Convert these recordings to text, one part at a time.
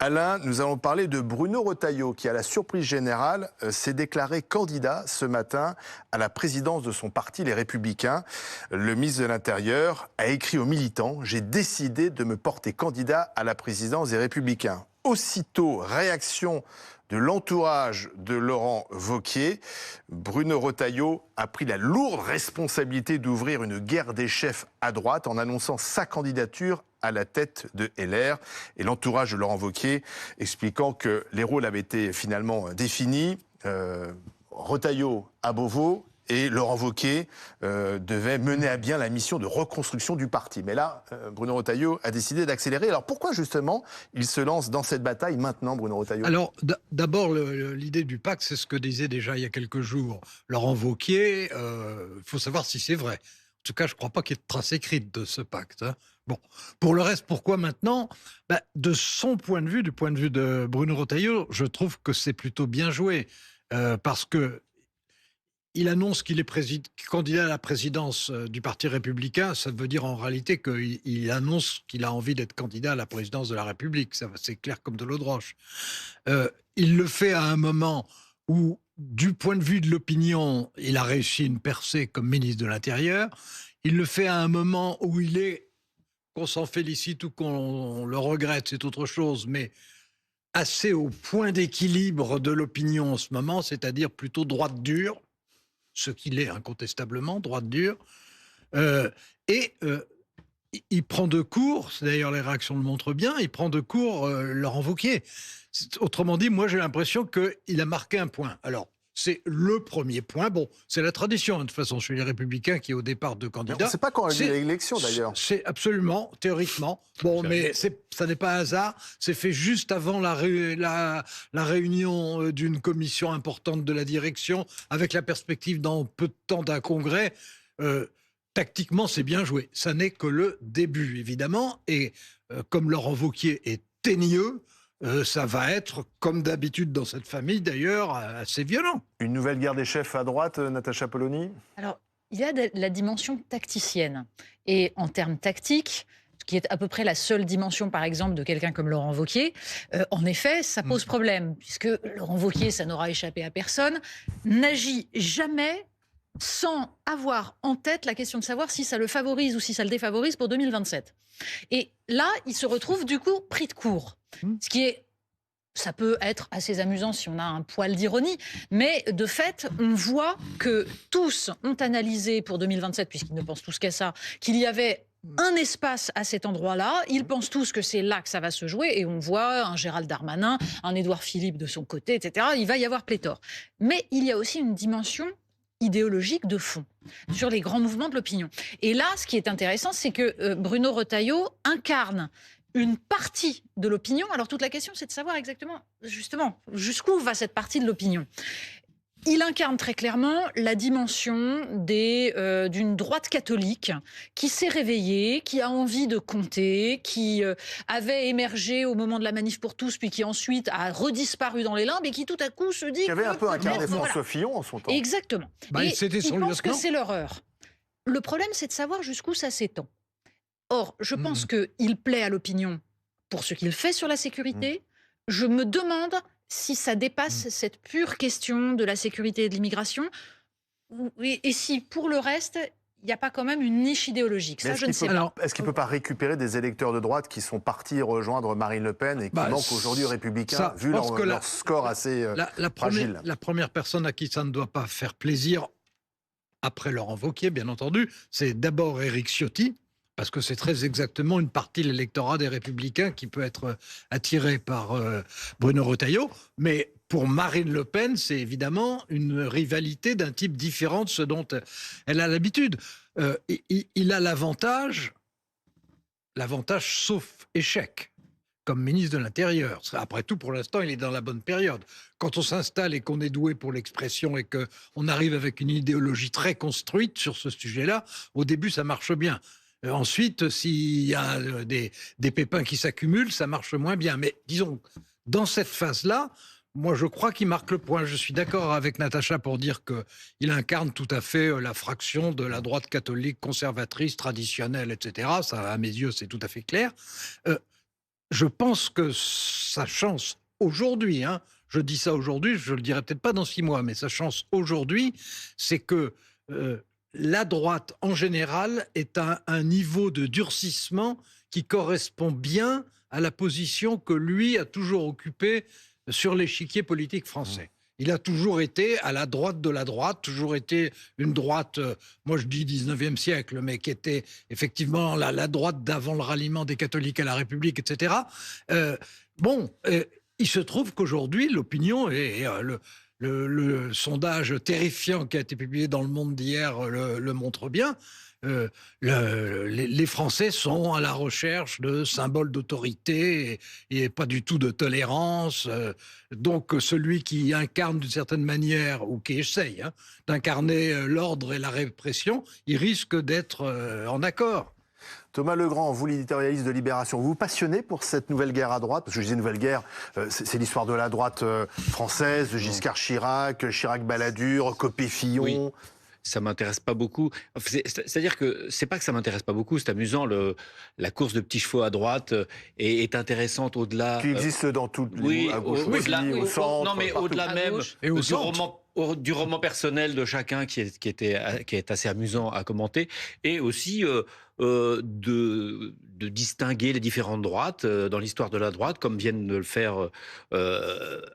Alain, nous allons parler de Bruno Retailleau qui, à la surprise générale, s'est déclaré candidat ce matin à la présidence de son parti, les Républicains. Le ministre de l'Intérieur a écrit aux militants « J'ai décidé de me porter candidat à la présidence des Républicains ». Aussitôt, réaction de l'entourage de Laurent Wauquiez. Bruno Retailleau a pris la lourde responsabilité d'ouvrir une guerre des chefs à droite en annonçant sa candidature à la tête de LR. Et l'entourage de Laurent Wauquiez expliquant que les rôles avaient été finalement définis. Retailleau à Beauvau et Laurent Wauquiez devait mener à bien la mission de reconstruction du parti. Mais là, Bruno Retailleau a décidé d'accélérer. Alors pourquoi justement il se lance dans cette bataille maintenant, Bruno Retailleau? Alors d'abord, l'idée du pacte, c'est ce que disait déjà il y a quelques jours Laurent Wauquiez. Il faut savoir si c'est vrai. En tout cas, je ne crois pas qu'il y ait de trace écrite de ce pacte. Bon, pour le reste, pourquoi maintenant? De son point de vue, du point de vue de Bruno Retailleau, je trouve que c'est plutôt bien joué. Parce que il annonce qu'il est candidat à la présidence du Parti républicain. Ça veut dire en réalité qu'il annonce qu'il a envie d'être candidat à la présidence de la République. C'est clair comme de l'eau de roche. Il le fait à un moment où, du point de vue de l'opinion, il a réussi une percée comme ministre de l'Intérieur. Il le fait à un moment où il est, qu'on s'en félicite ou qu'on le regrette, c'est autre chose, mais assez au point d'équilibre de l'opinion en ce moment, c'est-à-dire plutôt droite dure, ce qu'il est incontestablement, droite dure, il prend de court, d'ailleurs les réactions le montrent bien, il prend de court Laurent Wauquiez. Autrement dit, moi j'ai l'impression qu'il a marqué un point. Alors, c'est le premier point. Bon, c'est la tradition, de toute façon, chez les Républicains qui, au départ, deux candidats. On ne sait pas quand il y a l'élection, d'ailleurs. C'est absolument, théoriquement. Bon, mais ça n'est pas un hasard. C'est fait juste avant la réunion d'une commission importante de la direction, avec la perspective dans peu de temps d'un congrès. Tactiquement, c'est bien joué. Ça n'est que le début, évidemment. Et comme Laurent Wauquiez est teigneux, ça va être, comme d'habitude dans cette famille d'ailleurs, assez violent. Une nouvelle guerre des chefs à droite, Natacha Polony? Alors, il y a la dimension tacticienne. Et en termes tactiques, ce qui est à peu près la seule dimension, par exemple, de quelqu'un comme Laurent Wauquiez, en effet, ça pose problème. Puisque Laurent Wauquiez, ça n'aura échappé à personne, n'agit jamais sans avoir en tête la question de savoir si ça le favorise ou si ça le défavorise pour 2027. Et là, il se retrouve du coup pris de court. Ce qui est, ça peut être assez amusant si on a un poil d'ironie, mais de fait, on voit que tous ont analysé pour 2027, puisqu'ils ne pensent tous qu'à ça, qu'il y avait un espace à cet endroit-là. Ils pensent tous que c'est là que ça va se jouer, et on voit un Gérald Darmanin, un Édouard Philippe de son côté, etc. Il va y avoir pléthore. Mais il y a aussi une dimension idéologique de fond sur les grands mouvements de l'opinion. Et là, ce qui est intéressant, c'est que Bruno Retailleau incarne une partie de l'opinion. Alors toute la question, c'est de savoir exactement, justement, jusqu'où va cette partie de l'opinion. Il incarne très clairement la dimension d'une droite catholique qui s'est réveillée, qui a envie de compter, qui avait émergé au moment de la manif pour tous, puis qui ensuite a redisparu dans les limbes et qui tout à coup se dit... Qui avait un peu incarné François Fillon en son temps. Exactement. Et il pense que c'est leur heure. Le problème, c'est de savoir jusqu'où ça s'étend. Or, je pense qu'il plaît à l'opinion pour ce qu'il fait sur la sécurité. Je me demande si ça dépasse cette pure question de la sécurité et de l'immigration, et si, pour le reste, il n'y a pas quand même une niche idéologique. Ça, je ne sais pas. Est-ce qu'il ne peut pas récupérer des électeurs de droite qui sont partis rejoindre Marine Le Pen et qui manquent aujourd'hui aux Républicains, vu leur score assez fragile? La première personne à qui ça ne doit pas faire plaisir, après Laurent Wauquiez, bien entendu, c'est d'abord Éric Ciotti, parce que c'est très exactement une partie de l'électorat des Républicains qui peut être attirée par Bruno Retailleau. Mais pour Marine Le Pen, c'est évidemment une rivalité d'un type différent de ce dont elle a l'habitude. Il a l'avantage sauf échec, comme ministre de l'Intérieur. Après tout, pour l'instant, il est dans la bonne période. Quand on s'installe et qu'on est doué pour l'expression et qu'on arrive avec une idéologie très construite sur ce sujet-là, au début, ça marche bien. Ensuite, s'il y a des pépins qui s'accumulent, ça marche moins bien. Mais disons, dans cette phase-là, moi, je crois qu'il marque le point. Je suis d'accord avec Natacha pour dire qu'il incarne tout à fait la fraction de la droite catholique conservatrice, traditionnelle, etc. Ça, à mes yeux, c'est tout à fait clair. je pense que sa chance aujourd'hui, hein, je dis ça aujourd'hui, je le dirai peut-être pas dans 6 mois, mais sa chance aujourd'hui, c'est que la droite en général est à un niveau de durcissement qui correspond bien à la position que lui a toujours occupée sur l'échiquier politique français. Il a toujours été à la droite de la droite, toujours été une droite, moi je dis 19e siècle, mais qui était effectivement la droite d'avant le ralliement des catholiques à la République, etc. Il se trouve qu'aujourd'hui, l'opinion et le sondage terrifiant qui a été publié dans Le Monde d'hier le montre bien. Les Français sont à la recherche de symboles d'autorité et pas du tout de tolérance. Donc celui qui incarne d'une certaine manière, ou qui essaye d'incarner l'ordre et la répression, il risque d'être en accord. Thomas Legrand, vous l'éditorialiste de Libération, vous vous passionnez pour cette nouvelle guerre à droite? Parce que je disais nouvelle guerre, c'est l'histoire de la droite française, de Giscard Chirac, Chirac-Balladur, Copé-Fillon. Oui. Ça m'intéresse pas beaucoup. C'est-à-dire que c'est pas que ça m'intéresse pas beaucoup. C'est amusant. La course de petits chevaux à droite est intéressante au-delà. Qui existe dans tout à gauche, au centre. Non, mais au-delà même du roman personnel de chacun qui est assez amusant à commenter, et aussi de distinguer les différentes droites dans l'histoire de la droite, comme viennent de le faire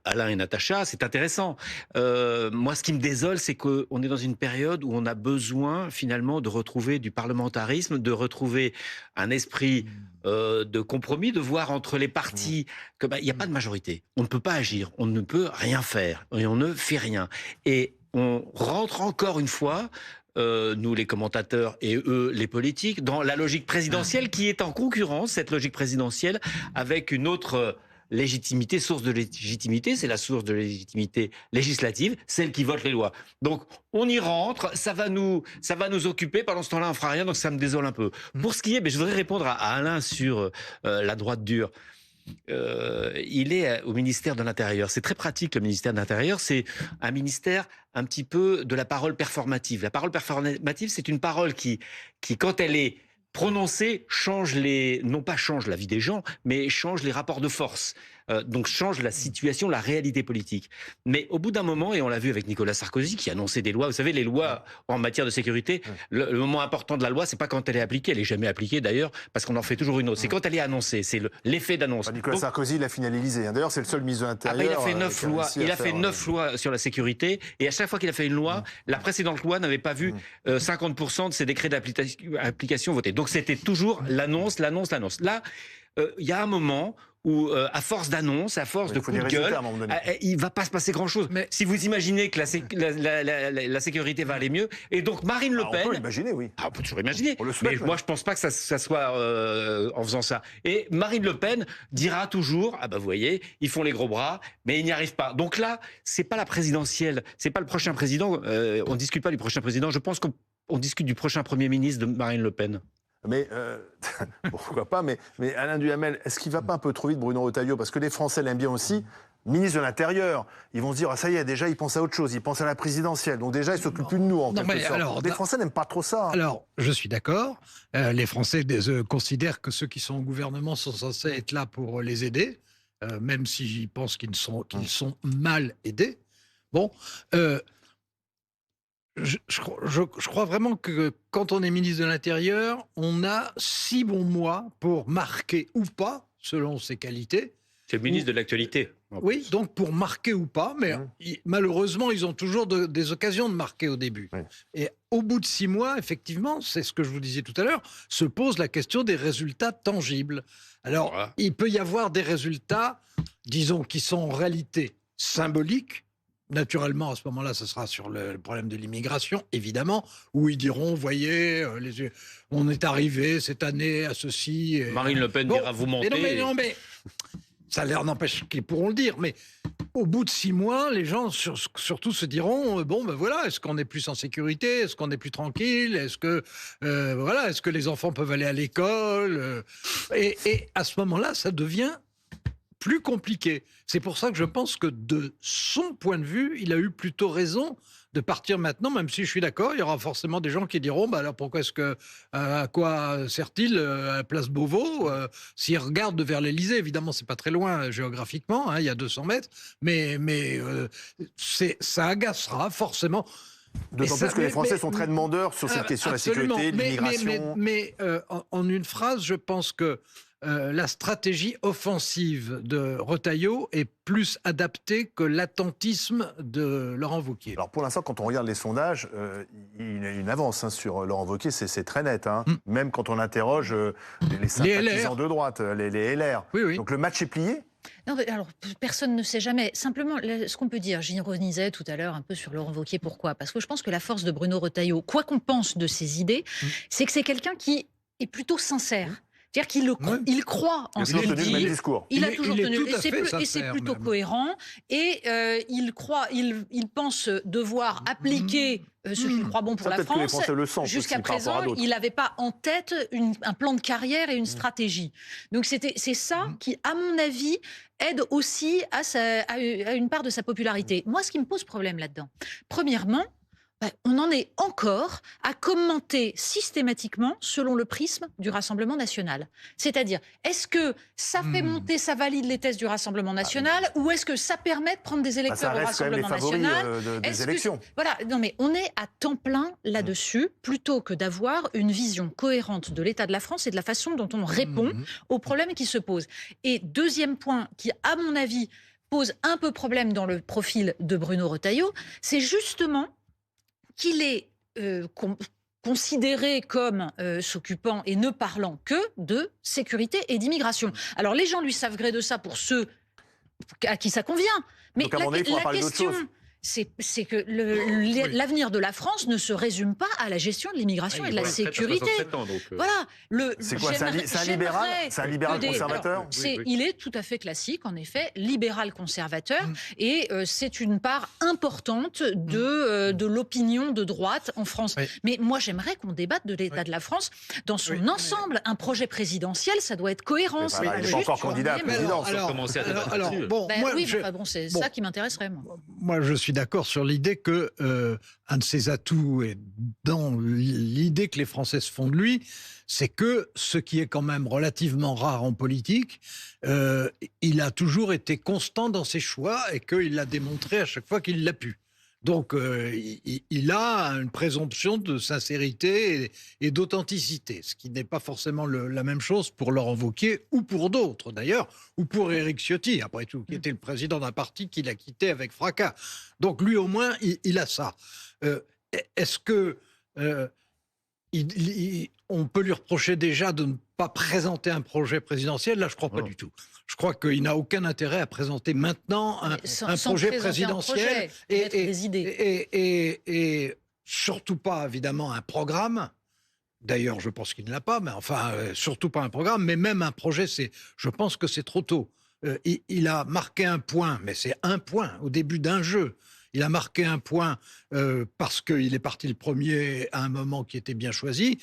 Alain et Natacha. C'est intéressant. Moi, ce qui me désole, c'est qu'on est dans une période où on a besoin finalement de retrouver du parlementarisme, de retrouver un esprit de compromis, de voir entre les partis qu'il n'y a pas de majorité. On ne peut pas agir, on ne peut rien faire, et on ne fait rien. Et on rentre encore une fois, nous les commentateurs et eux les politiques, dans la logique présidentielle qui est en concurrence, cette logique présidentielle, avec une autre légitimité, source de légitimité, c'est la source de légitimité législative, celle qui vote les lois. Donc on y rentre, ça va nous occuper, pendant ce temps-là on fera rien, donc ça me désole un peu. Pour ce qui est, je voudrais répondre à Alain sur la droite dure. Il est au ministère de l'Intérieur. C'est très pratique, le ministère de l'Intérieur. C'est un ministère un petit peu de la parole performative. La parole performative, c'est une parole qui quand elle est prononcée, non pas change la vie des gens, mais change les rapports de force. Donc change la situation, la réalité politique. Mais au bout d'un moment, et on l'a vu avec Nicolas Sarkozy qui annonçait des lois, vous savez, les lois en matière de sécurité, le moment important de la loi, c'est pas quand elle est appliquée, elle est jamais appliquée d'ailleurs, parce qu'on en fait toujours une autre. C'est quand elle est annoncée, c'est l'effet d'annonce. Nicolas Sarkozy, il a finalisé les lisés. D'ailleurs, c'est le seul ministre de l'Intérieur. Il a fait 9 lois. Il a fait 9 lois sur la sécurité, et à chaque fois qu'il a fait une loi, la précédente loi n'avait pas vu 50% de ses décrets d'application votés. Donc c'était toujours l'annonce. Là, il y a un moment où, à force d'annonces, à force de coups de gueule, il va pas se passer grand-chose. Mais si vous imaginez que la sécurité va aller mieux, et donc Marine Le Pen... On peut l'imaginer, oui. On peut toujours imaginer. Mais moi, je pense pas que ça soit en faisant ça. Et Marine Le Pen dira toujours, vous voyez, ils font les gros bras, mais ils n'y arrivent pas. Donc là, c'est pas la présidentielle, c'est pas le prochain président. On discute pas du prochain président. Je pense qu'on discute du prochain Premier ministre de Marine Le Pen. Mais pourquoi pas, mais Alain Duhamel, est-ce qu'il ne va pas un peu trop vite, Bruno Retailleau? Parce que les Français l'aiment bien aussi. Ministre de l'Intérieur, ils vont se dire, ça y est, déjà, ils pensent à autre chose, ils pensent à la présidentielle. Donc déjà, ils ne s'occupent plus de nous, en quelque sorte. Alors, les Français n'aiment pas trop ça. Alors, je suis d'accord. Les Français considèrent que ceux qui sont au gouvernement sont censés être là pour les aider, même s'ils pensent qu'ils sont mal aidés. Bon, je crois vraiment que quand on est ministre de l'Intérieur, on a 6 bons mois pour marquer ou pas, selon ses qualités. C'est le ministre de l'actualité. Oui, donc pour marquer ou pas, mais malheureusement, ils ont toujours des occasions de marquer au début. Oui. Et au bout de 6 mois, effectivement, c'est ce que je vous disais tout à l'heure, se pose la question des résultats tangibles. Alors, il peut y avoir des résultats, disons, qui sont en réalité symboliques. Naturellement, à ce moment-là, ce sera sur le problème de l'immigration, évidemment, où ils diront, voyez, on est arrivé cette année à ceci. Marine Le Pen dira, vous mentez. Mais ça leur n'empêche qu'ils pourront le dire. Mais au bout de 6 mois, les gens surtout se diront, voilà, est-ce qu'on est plus en sécurité? Est-ce qu'on est plus tranquille? Est-ce que les enfants peuvent aller à l'école? Et à ce moment-là, ça devient plus compliqué. C'est pour ça que je pense que de son point de vue, il a eu plutôt raison de partir maintenant, même si je suis d'accord, il y aura forcément des gens qui diront alors pourquoi est-ce que à quoi sert-il à la place Beauvau s'il regarde vers l'Élysée, évidemment c'est pas très loin géographiquement, il y a 200 mètres, mais ça agacera forcément. D'autant plus que les Français sont très demandeurs sur cette question de la sécurité, de l'immigration. Mais en une phrase, je pense que la stratégie offensive de Retailleau est plus adaptée que l'attentisme de Laurent Wauquiez. Alors pour l'instant, quand on regarde les sondages, il a une avance sur Laurent Wauquiez, c'est très net. Même quand on interroge les sympathisants de droite, les LR. Oui. Donc le match est plié ? Non, mais alors, personne ne sait jamais. Simplement, ce qu'on peut dire, j'ironisais tout à l'heure un peu sur Laurent Wauquiez. Pourquoi ? Parce que je pense que la force de Bruno Retailleau, quoi qu'on pense de ses idées, c'est que c'est quelqu'un qui est plutôt sincère. C'est-à-dire qu'il croit en ce qu'il dit. Le même discours. Il a toujours tenu. Et c'est plutôt cohérent. Et il pense devoir appliquer ce qu'il croit bon pour la France. Jusqu'à présent, il n'avait pas en tête un plan de carrière et une stratégie. Donc c'est ça qui, à mon avis, aide aussi à une part de sa popularité. Moi, ce qui me pose problème là-dedans, premièrement, on en est encore à commenter systématiquement selon le prisme du Rassemblement national. C'est-à-dire, est-ce que ça fait monter, ça valide les thèses du Rassemblement national ou est-ce que ça permet de prendre des électeurs au Rassemblement national des élections. Voilà, non mais on est à temps plein là-dessus plutôt que d'avoir une vision cohérente de l'état de la France et de la façon dont on répond aux problèmes qui se posent. Et deuxième point qui, à mon avis, pose un peu problème dans le profil de Bruno Retailleau, c'est justement qu'il est considéré comme s'occupant et ne parlant que de sécurité et d'immigration. Alors les gens lui savent gré de ça pour ceux à qui ça convient. Mais donc, la question, c'est que l'avenir de la France ne se résume pas à la gestion de l'immigration et de la sécurité. Voilà. C'est quoi ? C'est un libéral conservateur ? Il est tout à fait classique, en effet, libéral conservateur, et c'est une part importante de l'opinion de droite en France. Mais moi, j'aimerais qu'on débatte de l'état de la France dans son ensemble. Un projet présidentiel, ça doit être cohérent. Il n'est pas encore candidat à la présidence. C'est ça qui m'intéresserait, moi. Moi, je suis d'accord sur l'idée que un de ses atouts est dans l'idée que les Français se font de lui, c'est que ce qui est quand même relativement rare en politique, il a toujours été constant dans ses choix et qu'il l'a démontré à chaque fois qu'il l'a pu. Donc, il a une présomption de sincérité et d'authenticité, ce qui n'est pas forcément la même chose pour Laurent Wauquiez ou pour d'autres d'ailleurs, ou pour Éric Ciotti, après tout, qui était le président d'un parti qu'il a quitté avec fracas. Donc lui au moins, il a ça. Est-ce que on peut lui reprocher déjà de ne pas présenter un projet présidentiel ? Là, je ne crois pas du tout. Je crois qu'il n'a aucun intérêt à présenter maintenant un projet présidentiel et surtout pas, évidemment, un programme. D'ailleurs, je pense qu'il ne l'a pas, mais enfin, surtout pas un programme, mais même un projet, je pense que c'est trop tôt. Il a marqué un point, mais c'est un point au début d'un jeu. Il a marqué un point parce qu'il est parti le premier à un moment qui était bien choisi.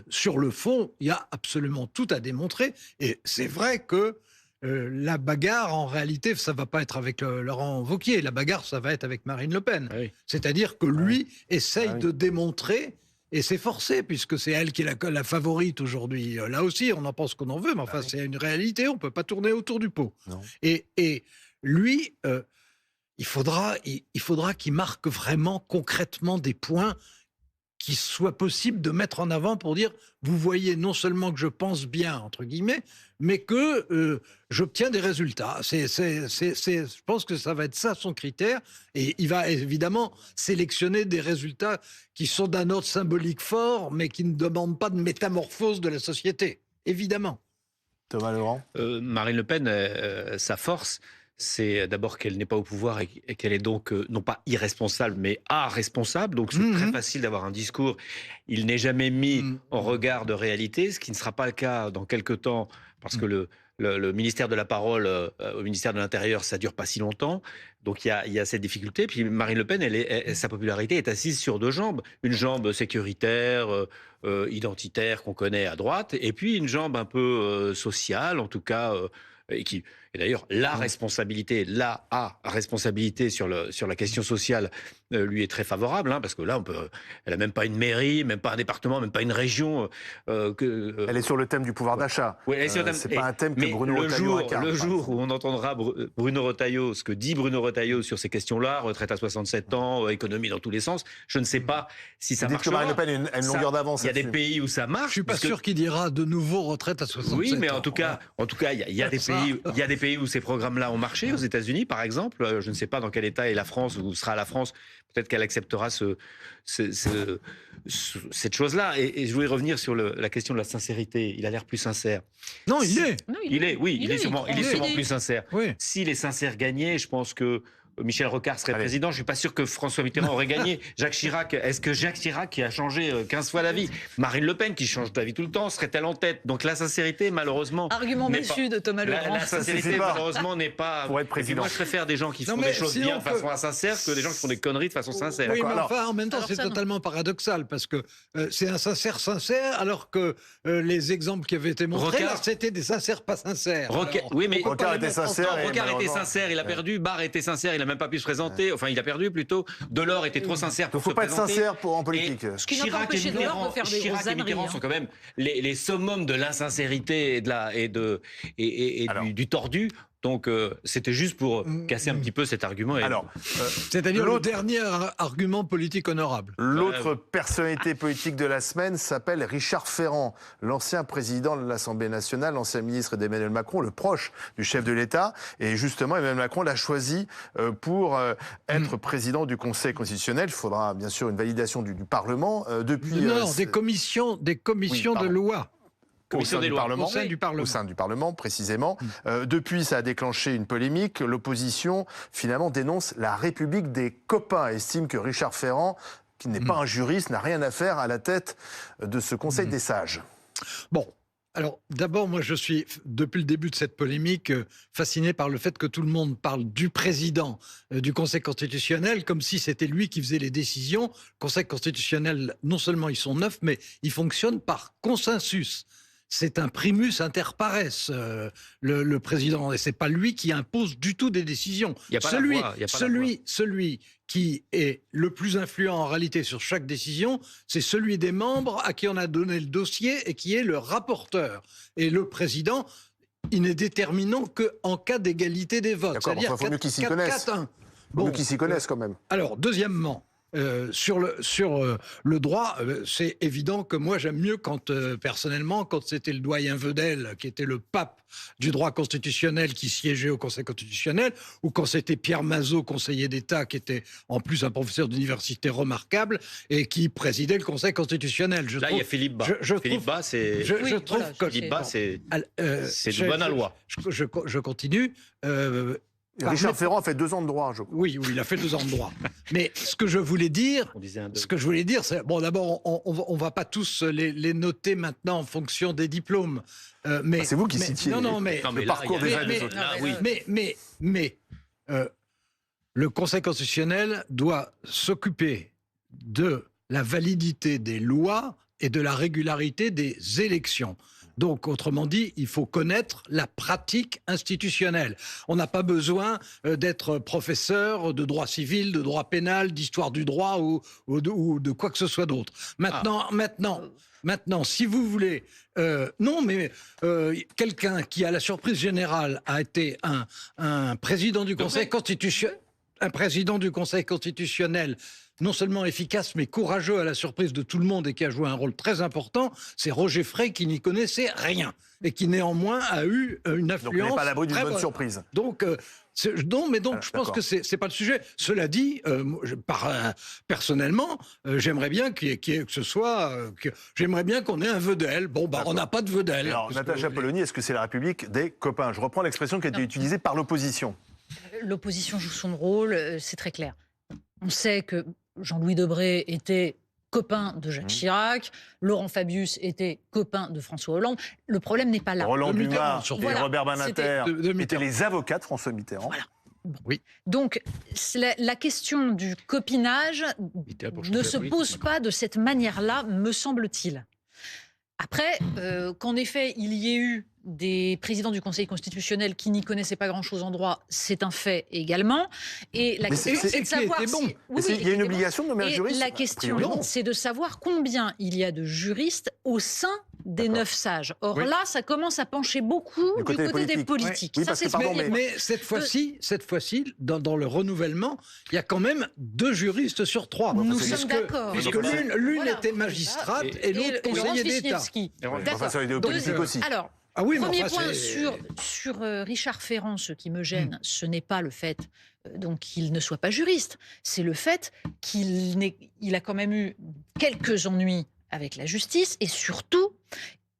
Sur le fond, il y a absolument tout à démontrer. Et c'est vrai que la bagarre, en réalité, ça ne va pas être avec Laurent Wauquiez. La bagarre, ça va être avec Marine Le Pen. Oui. C'est-à-dire que lui essaye de démontrer, et c'est forcé, puisque c'est elle qui est la favorite aujourd'hui. Là aussi, on en pense qu'on en veut, mais enfin, c'est une réalité. On ne peut pas tourner autour du pot. Et lui... il faudra qu'il marque vraiment concrètement des points qui soient possibles de mettre en avant pour dire, vous voyez non seulement que je pense bien, entre guillemets, mais que j'obtiens des résultats. Je pense que ça va être ça son critère. Et il va évidemment sélectionner des résultats qui sont d'un ordre symbolique fort, mais qui ne demandent pas de métamorphose de la société, évidemment. Thomas Legrand. Marine Le Pen, sa force, c'est d'abord qu'elle n'est pas au pouvoir et qu'elle est donc non pas irresponsable, mais responsable. Donc c'est très facile d'avoir un discours. Il n'est jamais mis en regard de réalité, ce qui ne sera pas le cas dans quelques temps, parce que le ministère de la Parole au ministère de l'Intérieur, ça dure pas si longtemps. Donc il y a cette difficulté. Puis Marine Le Pen, sa popularité est assise sur deux jambes. Une jambe sécuritaire, identitaire qu'on connaît à droite, et puis une jambe un peu sociale, en tout cas... Et d'ailleurs, la responsabilité sur la question sociale lui est très favorable, hein, parce que là, elle a même pas une mairie, même pas un département, même pas une région. Elle est sur le thème du pouvoir d'achat. Oui, c'est pas un thème que Bruno Retailleau incarne. Le jour où on entendra Bruno Retailleau, ce que dit Bruno Retailleau sur ces questions-là, retraite à 67 ans, économie dans tous les sens, je ne sais pas si ça marche. Que Marine Le Pen a une longueur d'avance. Il y a des pays où ça marche. Je suis pas sûr qu'il dira de nouveau retraite à 67 ans. Oui, mais en tout cas, il y a des pays où ces programmes-là ont marché. Aux États-Unis, par exemple, je ne sais pas dans quel état est la France, où sera la France. Peut-être qu'elle acceptera cette chose-là. Et je voulais revenir sur la question de la sincérité. Il a l'air plus sincère. Non, il est. Non, Il est sûrement plus sincère. Oui. S'il est sincère gagné, je pense que Michel Rocard serait président. Je ne suis pas sûr que François Mitterrand aurait gagné. Jacques Chirac, est-ce que Jacques Chirac, qui a changé 15 fois la vie, Marine Le Pen, qui change la vie tout le temps, serait-elle en tête? Donc la sincérité, malheureusement... Argument déçu de Thomas Legrand. La sincérité, malheureusement, n'est pas... Pour être président. Moi, je préfère des gens qui font des choses bien de façon sincère que des gens qui font des conneries de façon sincère. Oui, mais enfin, en même temps, c'est totalement paradoxal, parce que c'est un sincère, alors que les exemples qui avaient été montrés, là, c'était des sincères pas sincères. Oui, mais Rocard était sincère. Rocard était sincère, il a perdu. Barre était sincère, il n'a même pas pu se présenter. Enfin, il a perdu plutôt. Delors était trop sincère pour se présenter. Il ne faut pas être sincère en politique. Ce qui n'a pas empêché Delors de faire des grosses âneries. Mitterrand sont quand même les summums de l'insincérité et du tordu. Donc, c'était juste pour casser un petit peu cet argument. C'est-à-dire le dernier argument politique honorable. L'autre personnalité politique de la semaine s'appelle Richard Ferrand, l'ancien président de l'Assemblée nationale, l'ancien ministre d'Emmanuel Macron, le proche du chef de l'État. Et justement, Emmanuel Macron l'a choisi pour être président du Conseil constitutionnel. Il faudra bien sûr une validation du Parlement. Des commissions de loi. Au sein du Parlement, précisément. Depuis, ça a déclenché une polémique. L'opposition, finalement, dénonce la République des copains, estime que Richard Ferrand, qui n'est pas un juriste, n'a rien à faire à la tête de ce Conseil des sages. Bon. Alors, d'abord, moi, je suis, depuis le début de cette polémique, fasciné par le fait que tout le monde parle du président du Conseil constitutionnel comme si c'était lui qui faisait les décisions. Le Conseil constitutionnel, non seulement ils sont 9, mais ils fonctionnent par consensus. C'est un primus inter pares, le président, et c'est pas lui qui impose du tout des décisions. Celui qui est le plus influent en réalité sur chaque décision, c'est celui des membres à qui on a donné le dossier et qui est le rapporteur. Et le président, il n'est déterminant qu'en cas d'égalité des votes. D'accord, il faut mieux qu'ils s'y connaissent. Bon, mieux qu'ils s'y connaissent quand même. Alors, deuxièmement, sur le droit, c'est évident que moi j'aime mieux personnellement quand c'était le doyen Vedel qui était le pape du droit constitutionnel qui siégeait au Conseil constitutionnel, ou quand c'était Pierre Mazot, conseiller d'État, qui était en plus un professeur d'université remarquable et qui présidait le Conseil constitutionnel. Il y a Philippe Bas. Philippe Bas, c'est du bon aloi. Je continue. Richard Ferrand a fait 2 ans de droit, je crois. Oui, il a fait 2 ans de droit. Mais ce que je voulais dire, c'est bon. D'abord, on va pas tous les noter maintenant en fonction des diplômes. Mais c'est vous qui citiez le parcours des uns et des autres. Mais le Conseil constitutionnel doit s'occuper de la validité des lois et de la régularité des élections. Donc, autrement dit, il faut connaître la pratique institutionnelle. On n'a pas besoin d'être professeur de droit civil, de droit pénal, d'histoire du droit ou de quoi que ce soit d'autre. Maintenant, si vous voulez... quelqu'un qui, à la surprise générale, a été un président du Conseil constitutionnel... Un président du Conseil constitutionnel non seulement efficace, mais courageux à la surprise de tout le monde et qui a joué un rôle très important, c'est Roger Frey qui n'y connaissait rien et qui néanmoins a eu une influence. Donc on n'est pas à l'abri d'une bonne surprise. Donc, je pense que c'est pas le sujet. Cela dit, personnellement, j'aimerais bien j'aimerais bien qu'on ait un Vedel. Bon, on n'a pas de Vedel. Alors, Natacha Polony, est-ce que c'est la République des copains? Je reprends l'expression qui a été utilisée par l'opposition. L'opposition joue son rôle, c'est très clair. On sait que Jean-Louis Debré était copain de Jacques Chirac, Laurent Fabius était copain de François Hollande. Le problème n'est pas là. Roland Dumas et Robert Badinter étaient les avocats de François Mitterrand. Voilà. Oui. Donc, la question du copinage ne se pose pas de cette manière-là, me semble-t-il. Après, qu'en effet, il y ait eu des présidents du Conseil constitutionnel qui n'y connaissaient pas grand-chose en droit, c'est un fait également. Et la question, c'est de savoir bon. si... Oui, Il y a une obligation de nommer un et juriste. la question, c'est de savoir combien il y a de juristes au sein des 9 sages. Or Oui. là, ça commence à pencher beaucoup du côté des politiques. Oui, Ça, parce que, c'est pardon, ce qui est- Mais cette fois-ci, dans le renouvellement, il y a quand même 2 juristes sur 3. Nous Puisque- sommes d'accord. Puisque Donc, l'une voilà. était magistrate et l'autre Laurence conseiller d'État. Wisniewski. Enfin, D'accord. ça, l'idéopolitique aussi. Alors, Ah oui, mais premier enfin, point c'est- sur Richard Ferrand, ce qui me gêne, ce n'est pas le fait donc qu'il ne soit pas juriste, c'est le fait qu'il a quand même eu quelques ennuis avec la justice et surtout,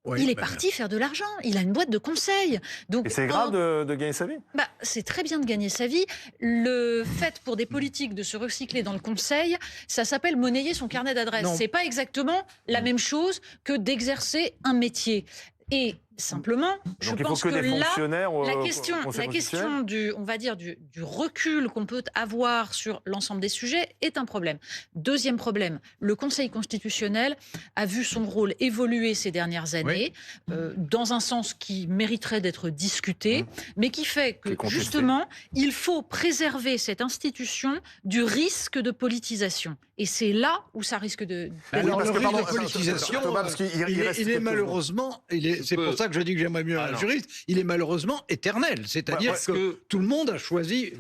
Oui, il est bah, parti faire de l'argent. Il a une boîte de conseil. Donc, Et c'est grave de gagner sa vie. c'est très bien de gagner sa vie. Le fait pour des politiques de se recycler dans le conseil, ça s'appelle monnayer son carnet d'adresses. Non. C'est pas exactement la même chose que d'exercer un métier. Et simplement, je Donc il faut pense que des là, fonctionnaires la au question, Conseil la constitutionnel. question on va dire du recul qu'on peut avoir sur l'ensemble des sujets est un problème. Deuxième problème, le Conseil constitutionnel a vu son rôle évoluer ces dernières années dans un sens qui mériterait d'être discuté, mais qui fait que Qui est contesté. justement, il faut préserver cette institution du risque de politisation. Et c'est là où ça risque de... Alors, parce le que, risque pardon, de politisation, Thomas, parce qu'il il reste est quelques secondes. malheureusement, c'est pour ça que je dis que j'aimerais mieux un non. juriste, il est malheureusement éternel. C'est-à-dire parce que tout le monde a choisi...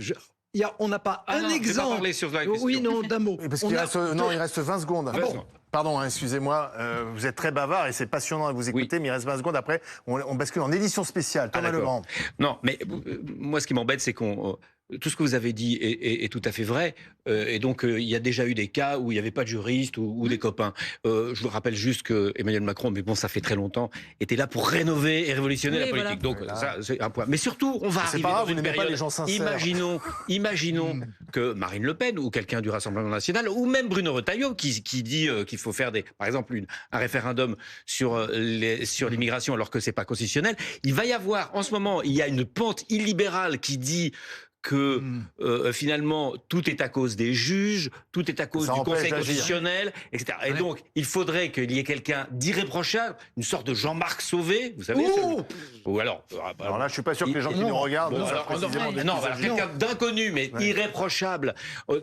on n'a pas un non, je vais pas exemple... parler sur la question. Oui, non, d'un mot. Oui, parce On qu'il a- reste, non, il reste 20 secondes. Ah bon Pardon, hein, excusez-moi, vous êtes très bavard et c'est passionnant à vous écouter, mais il reste 20 secondes. Après, on bascule en édition spéciale. Thomas d'accord. Legrand. Non, mais moi, ce qui m'embête, c'est qu'on tout ce que vous avez dit est tout à fait vrai. Et donc, il y a déjà eu des cas où il n'y avait pas de juriste ou des copains. Je vous rappelle juste que Emmanuel Macron, mais bon, ça fait très longtemps, était là pour rénover et révolutionner Oui, la politique. voilà. Donc, Voilà. ça, c'est un point. Mais surtout, on va C'est arriver pas grave, dans vous une n'aimez pas période. les gens sincères. Imaginons que Marine Le Pen ou quelqu'un du Rassemblement national ou même Bruno Retailleau qui dit qu'il faut faire par exemple un référendum sur l'immigration alors que c'est pas constitutionnel. Il va y avoir en ce moment, il y a une pente illibérale qui dit que finalement tout est à cause des juges, tout est à cause Ça du empêche Conseil d'agir. constitutionnel, etc. Et donc il faudrait qu'il y ait quelqu'un d'irréprochable, une sorte de Jean-Marc Sauvé, vous savez. Ou alors Alors là, je suis pas sûr que les gens qui Non. nous regardent Bon, savent alors, précisément de qui non, il alors, s'agit. quelqu'un d'inconnu, mais Ouais. irréprochable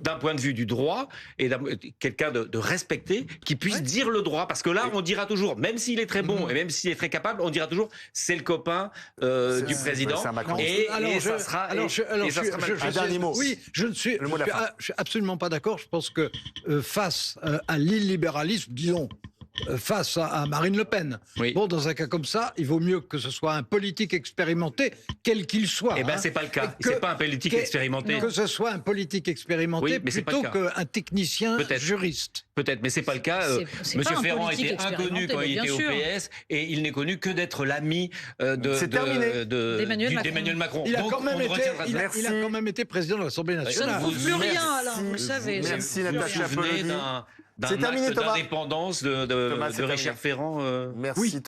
d'un point de vue du droit, et quelqu'un de respecté, qui puisse dire le droit. Parce que là, on dira toujours, même s'il est très bon et même s'il est très capable, on dira toujours, c'est le copain du président. c'est un Macron. Et Alors, ça sera... Un dernier mot. Oui, je suis Le mot de la fin. je suis absolument pas d'accord. Je pense que face à l'illibéralisme, disons, face à Marine Le Pen, Oui. bon, dans un cas comme ça, il vaut mieux que ce soit un politique expérimenté, quel qu'il soit. Eh ben, hein. c'est pas le cas. Que- C'est pas un politique que- expérimenté. Que ce soit un politique expérimenté Oui, mais c'est pas plutôt le cas. qu'un technicien Peut-être. juriste. Peut-être, mais c'est pas le cas. C'est Monsieur pas un Ferrand politique était inconnu expérimenté, quand il mais était bien au sûr. PS et il n'est connu que d'être l'ami C'est terminé. D'Emmanuel Macron. Il a, Donc, quand même on ne été, retiendra il a- Merci. il a quand même été président de l'Assemblée Ça ne nationale. vaut plus Merci. rien, Alain, vous le savez. Merci, Vous vous Natacha souvenez Polony. d'un C'est terminé, acte Thomas. d'indépendance Thomas, c'est de Richard terminé. Ferrand Merci. Oui.